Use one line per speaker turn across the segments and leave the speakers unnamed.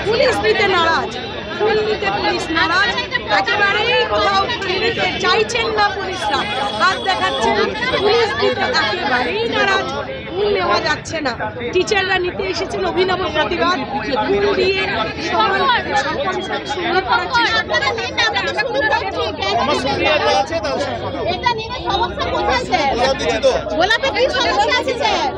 Police দিতে নারাজ, ফুল দিতে পুলিশ নারাজ, একেবারেই কোথাও নিতে চাইছেন না পুলিশরা, হাত দেখাচ্ছেন, পুলিশ দিতে একেবারেই নারাজ, ফুল নেওয়া যাচ্ছে না। টিচাররা নিতে এসেছেন অভিনব প্রতিবাদ, ফুল দিয়ে সুন্দর করার চেষ্টা।
গোলাপে কি সমস্যা আছে স্যার?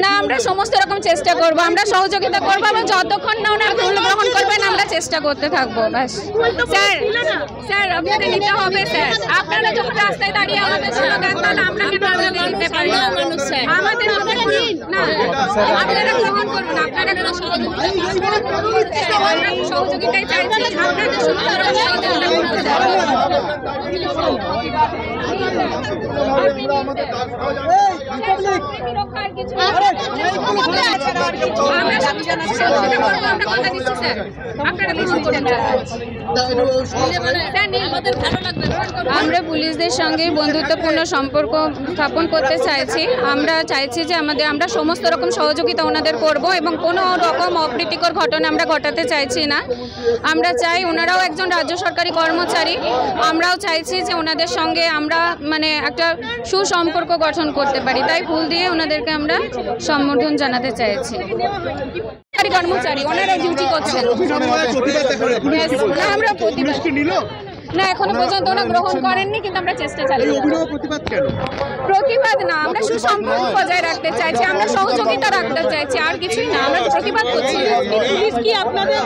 না, আমরা সমস্ত রকম চেষ্টা করব, আমরা সহযোগিতা করবো এবং যতক্ষণ না ওনারা ফুল গ্রহণ করবেন আমরা চেষ্টা করতে থাকবো। ব্যাস স্যার, স্যার আপনাদের নিতে হবে স্যার, আপনারা যখন রাস্তায় দাঁড়িয়ে আমাদের স্লোগান দেন আমরা কেন আপনাদের নিতে পারি না? আমাদের না, আপনারা গ্রহণ করুন, আপনারা সহযোগিতায় চাইছি, আপনাদের আমরা পুলিশদের সঙ্গে বন্ধুত্বপূর্ণ সম্পর্ক স্থাপন করতে চাইছি। আমরা চাইছি যে আমরা সমস্ত রকম সহযোগিতা ওনাদের করব এবং কোনো রকম অপ্রীতিকর ঘটনা আমরা ঘটাতে চাইছি না। আমরা চাই ওনারাও একজন রাজ্য সরকারি কর্মচারী, আমরাও চাইছি যে ওনাদের সঙ্গে আমরা একটা সুসম্পর্ক গঠন করতে পারি, তাই ফুল দিয়ে ওনাদেরকে আমরা সম্বোধন জানাতে চাইছি। কর্মচারী ওনারা ডিউটি করছেন, আমরা প্রতিবাদ না এখনো পর্যন্ত ওরা গ্রহণ করেননি, কিন্তু আমরা চেষ্টা চালিয়ে প্রতিবাদ না, আমরা সুসম্পর্ক বজায় রাখতে চাইছি, আমরা সহযোগিতা রাখতে চাইছি, আর কিছুই না, আমরা প্রতিবাদ করছি। পুলিশ কি আপনাদের